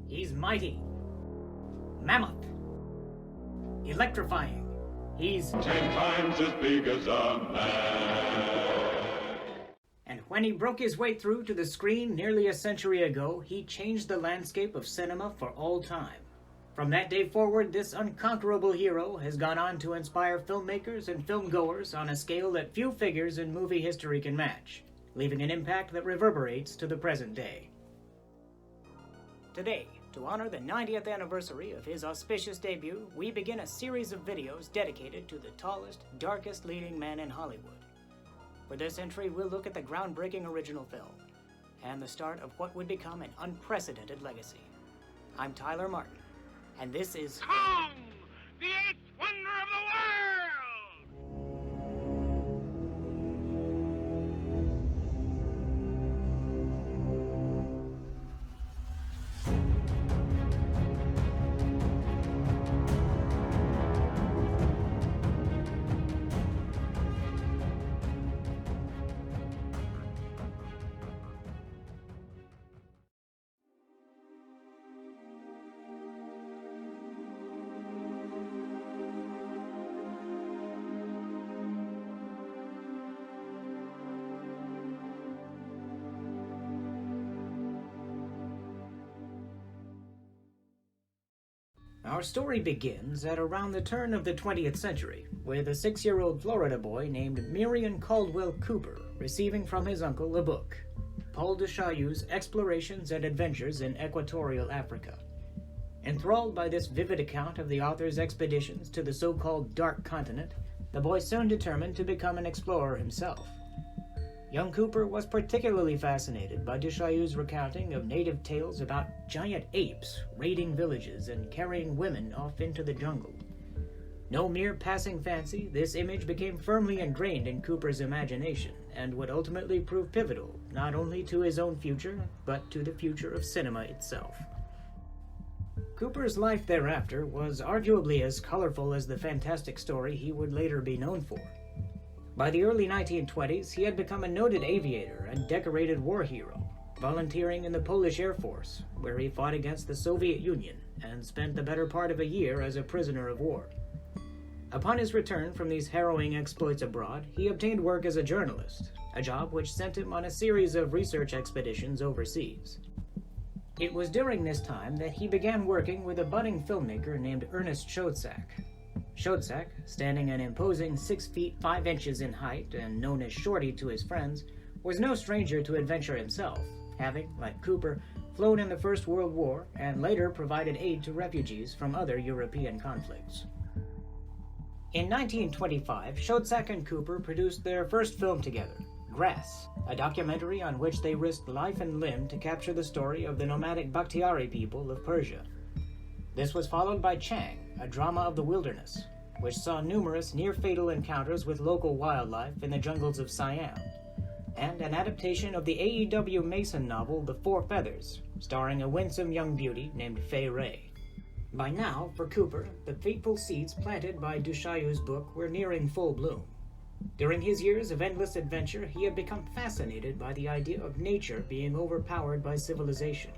He's mighty. Mammoth. Electrifying. He's 10 times as big as a man. And when he broke his way through to the screen nearly a century ago, he changed the landscape of cinema for all time. From that day forward, this unconquerable hero has gone on to inspire filmmakers and filmgoers on a scale that few figures in movie history can match, leaving an impact that reverberates to the present day. Today, to honor the 90th anniversary of his auspicious debut, we begin a series of videos dedicated to the tallest, darkest leading man in Hollywood. For this entry, we'll look at the groundbreaking original film, and the start of what would become an unprecedented legacy. I'm Tyler Martin, and this is Kong, the eighth wonder of the world! Our story begins at around the turn of the 20th century, with a 6-year-old Florida boy named Merian Caldwell Cooper receiving from his uncle a book, Paul de Chaillu's Explorations and Adventures in Equatorial Africa. Enthralled by this vivid account of the author's expeditions to the so-called Dark Continent, the boy soon determined to become an explorer himself. Young Cooper was particularly fascinated by de Chaillu's recounting of native tales about giant apes raiding villages and carrying women off into the jungle. No mere passing fancy, this image became firmly ingrained in Cooper's imagination and would ultimately prove pivotal not only to his own future, but to the future of cinema itself. Cooper's life thereafter was arguably as colorful as the fantastic story he would later be known for. By the early 1920s, he had become a noted aviator and decorated war hero, volunteering in the Polish Air Force, where he fought against the Soviet Union and spent the better part of a year as a prisoner of war. Upon his return from these harrowing exploits abroad, he obtained work as a journalist, a job which sent him on a series of research expeditions overseas. It was during this time that he began working with a budding filmmaker named Ernest Schoedsack. Schoedsack, standing an imposing 6 feet 5 inches in height and known as Shorty to his friends, was no stranger to adventure himself, having, like Cooper, flown in the First World War and later provided aid to refugees from other European conflicts. In 1925, Schoedsack and Cooper produced their first film together, Grass, a documentary on which they risked life and limb to capture the story of the nomadic Bakhtiari people of Persia. This was followed by Chang, a drama of the wilderness, which saw numerous near-fatal encounters with local wildlife in the jungles of Siam, and an adaptation of the A.E.W. Mason novel The Four Feathers, starring a winsome young beauty named Fay Ray. By now, for Cooper, the fateful seeds planted by de Chaillu's book were nearing full bloom. During his years of endless adventure, he had become fascinated by the idea of nature being overpowered by civilization.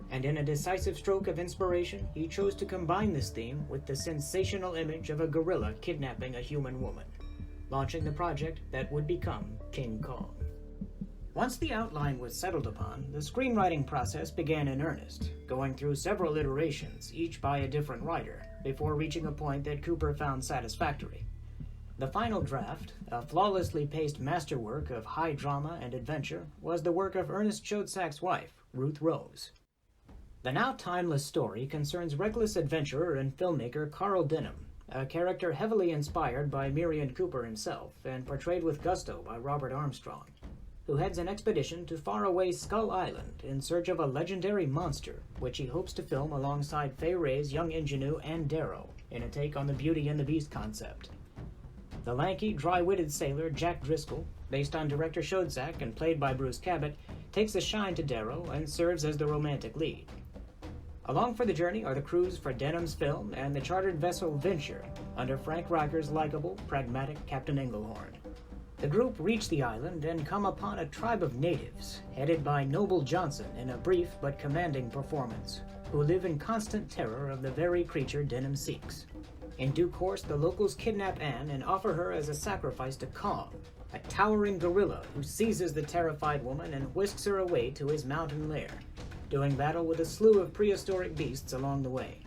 And in a decisive stroke of inspiration, he chose to combine this theme with the sensational image of a gorilla kidnapping a human woman, launching the project that would become King Kong. Once the outline was settled upon, the screenwriting process began in earnest, going through several iterations, each by a different writer, before reaching a point that Cooper found satisfactory. The final draft, a flawlessly paced masterwork of high drama and adventure, was the work of Ernest Schoedsack's wife, Ruth Rose. The now timeless story concerns reckless adventurer and filmmaker Karl a character heavily inspired by Merian Cooper himself and portrayed with gusto by Robert Armstrong, who heads an expedition to faraway Skull Island in search of a legendary monster, which he hopes to film alongside Fay Ray's young ingenue Ann Darrow in a take on the Beauty and the Beast concept. The lanky, dry-witted sailor Jack Driscoll, based on director Schoedsack and played by Bruce Cabot, takes a shine to Darrow and serves as the romantic lead. Along for the journey are the crews for Denham's film and the chartered vessel Venture, under Frank Riker's likable, pragmatic Captain Englehorn. The group reach the island and come upon a tribe of natives, headed by Noble Johnson in a brief but commanding performance, who live in constant terror of the very creature Denham seeks. In due course, the locals kidnap Anne and offer her as a sacrifice to Kong, a towering gorilla who seizes the terrified woman and whisks her away to his mountain lair, doing battle with a slew of prehistoric beasts along the way.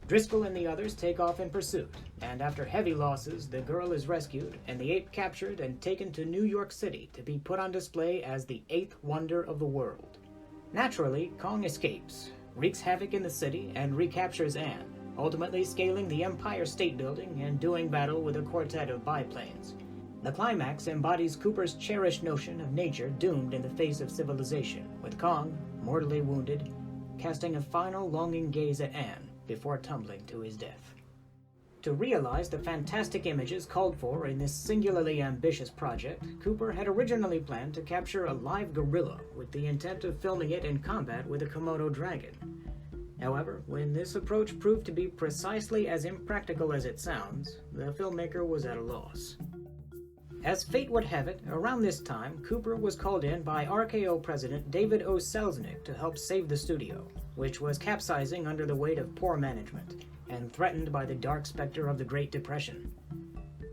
Driscoll and the others take off in pursuit, and after heavy losses, the girl is rescued and the ape captured and taken to New York City to be put on display as the 8th wonder of the world. Naturally, Kong escapes, wreaks havoc in the city, and recaptures Anne, ultimately scaling the Empire State Building and doing battle with a quartet of biplanes. The climax embodies Cooper's cherished notion of nature doomed in the face of civilization, with Kong, mortally wounded, casting a final longing gaze at Anne before tumbling to his death. To realize the fantastic images called for in this singularly ambitious project, Cooper had originally planned to capture a live gorilla with the intent of filming it in combat with a Komodo dragon. However, when this approach proved to be precisely as impractical as it sounds, the filmmaker was at a loss. As fate would have it, around this time, Cooper was called in by RKO president David O. Selznick to help save the studio, which was capsizing under the weight of poor management and threatened by the dark specter of the Great Depression.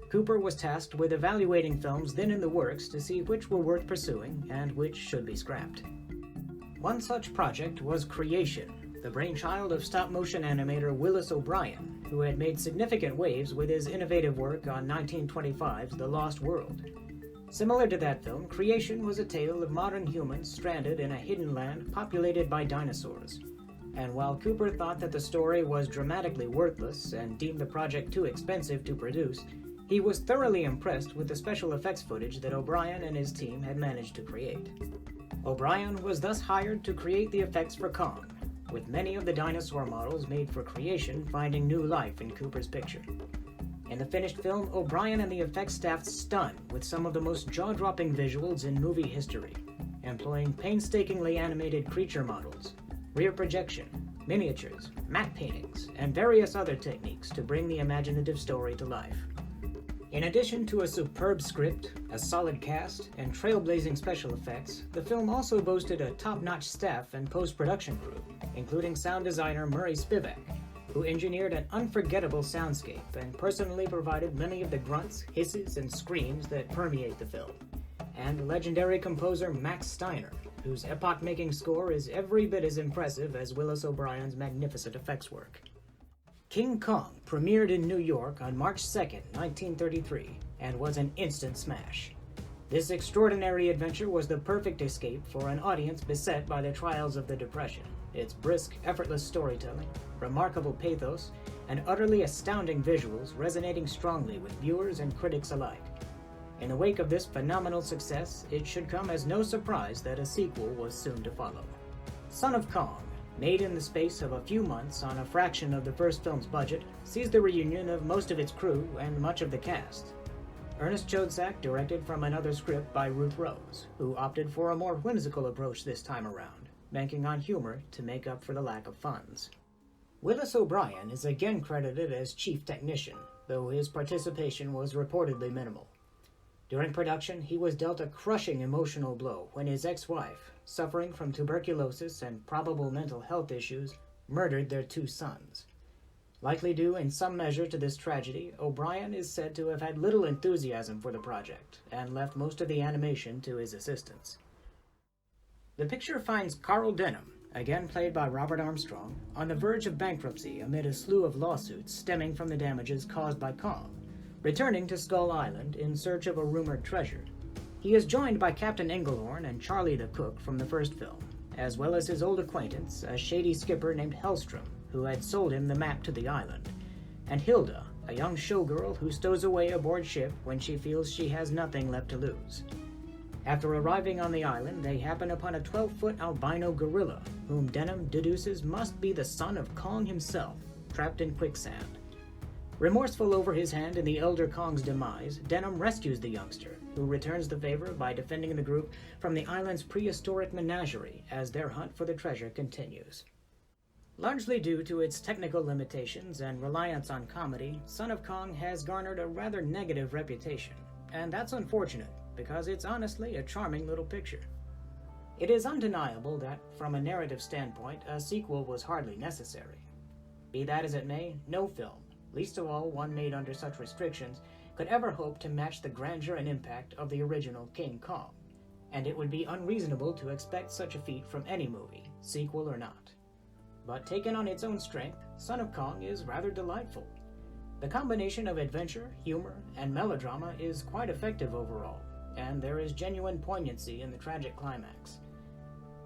Cooper was tasked with evaluating films then in the works to see which were worth pursuing and which should be scrapped. One such project was Creation, the brainchild of stop-motion animator Willis O'Brien, who had made significant waves with his innovative work on 1925's The Lost World. Similar to that film, Creation was a tale of modern humans stranded in a hidden land populated by dinosaurs. And while Cooper thought that the story was dramatically worthless and deemed the project too expensive to produce, he was thoroughly impressed with the special effects footage that O'Brien and his team had managed to create. O'Brien was thus hired to create the effects for Kong, with many of the dinosaur models made for Creation finding new life in Cooper's picture. In the finished film, O'Brien and the effects staff stun with some of the most jaw-dropping visuals in movie history, employing painstakingly animated creature models, rear projection, miniatures, matte paintings, and various other techniques to bring the imaginative story to life. In addition to a superb script, a solid cast, and trailblazing special effects, the film also boasted a top-notch staff and post-production crew, including sound designer Murray Spivak, who engineered an unforgettable soundscape and personally provided many of the grunts, hisses, and screams that permeate the film, and legendary composer Max Steiner, whose epoch-making score is every bit as impressive as Willis O'Brien's magnificent effects work. King Kong premiered in New York on March 2, 1933, and was an instant smash. This extraordinary adventure was the perfect escape for an audience beset by the trials of the Depression. Its brisk, effortless storytelling, remarkable pathos, and utterly astounding visuals resonating strongly with viewers and critics alike. In the wake of this phenomenal success, it should come as no surprise that a sequel was soon to follow. Son of Kong, made in the space of a few months on a fraction of the first film's budget, sees the reunion of most of its crew and much of the cast. Ernest Chodzak directed from another script by Ruth Rose, who opted for a more whimsical approach this time around, banking on humor to make up for the lack of funds. Willis O'Brien is again credited as chief technician, though his participation was reportedly minimal. During production, he was dealt a crushing emotional blow when his ex-wife, suffering from tuberculosis and probable mental health issues, murdered their 2 sons. Likely due in some measure to this tragedy, O'Brien is said to have had little enthusiasm for the project and left most of the animation to his assistants. The picture finds Karl Denham, again played by Robert Armstrong, on the verge of bankruptcy amid a slew of lawsuits stemming from the damages caused by Kong, returning to Skull Island in search of a rumored treasure. He is joined by Captain Englehorn and Charlie the cook from the first film, as well as his old acquaintance, a shady skipper named Hellstrom, who had sold him the map to the island, and Hilda, a young showgirl who stows away aboard ship when she feels she has nothing left to lose. After arriving on the island, they happen upon a 12-foot albino gorilla, whom Denham deduces must be the son of Kong himself, trapped in quicksand. Remorseful over his hand in the elder Kong's demise, Denham rescues the youngster, who returns the favor by defending the group from the island's prehistoric menagerie as their hunt for the treasure continues. Largely due to its technical limitations and reliance on comedy, Son of Kong has garnered a rather negative reputation, and that's unfortunate, because it's honestly a charming little picture. It is undeniable that, from a narrative standpoint, a sequel was hardly necessary. Be that as it may, no film, least of all one made under such restrictions, could ever hope to match the grandeur and impact of the original King Kong, and it would be unreasonable to expect such a feat from any movie, sequel or not. But taken on its own strength, Son of Kong is rather delightful. The combination of adventure, humor, and melodrama is quite effective overall, and there is genuine poignancy in the tragic climax.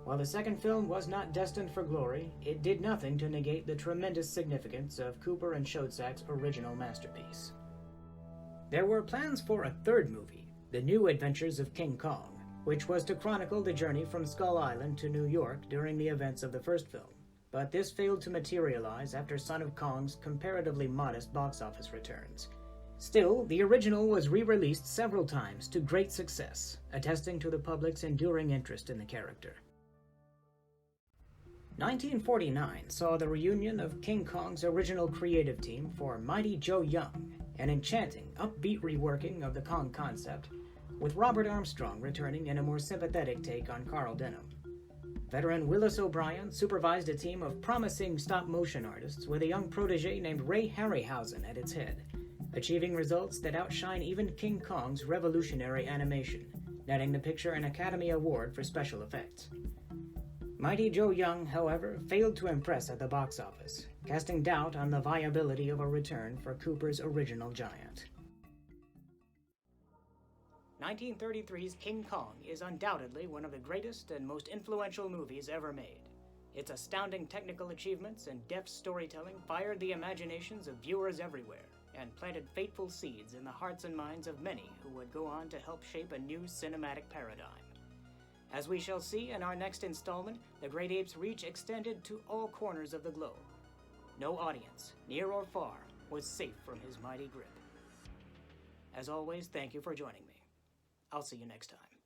While the second film was not destined for glory, it did nothing to negate the tremendous significance of Cooper and Schoedsack's original masterpiece. There were plans for a third movie, The New Adventures of King Kong, which was to chronicle the journey from Skull Island to New York during the events of the first film, but this failed to materialize after Son of Kong's comparatively modest box office returns. Still, the original was re-released several times to great success, attesting to the public's enduring interest in the character. 1949 saw the reunion of King Kong's original creative team for Mighty Joe Young, an enchanting, upbeat reworking of the Kong concept, with Robert Armstrong returning in a more sympathetic take on Carl Denham. Veteran Willis O'Brien supervised a team of promising stop-motion artists with a young protege named Ray Harryhausen at its head, achieving results that outshine even King Kong's revolutionary animation, netting the picture an Academy Award for special effects. Mighty Joe Young, however, failed to impress at the box office, casting doubt on the viability of a return for Cooper's original giant. 1933's King Kong is undoubtedly one of the greatest and most influential movies ever made. Its astounding technical achievements and deft storytelling fired the imaginations of viewers everywhere and planted fateful seeds in the hearts and minds of many who would go on to help shape a new cinematic paradigm. As we shall see in our next installment, the Great Ape's reach extended to all corners of the globe. No audience, near or far, was safe from his mighty grip. As always, thank you for joining me. I'll see you next time.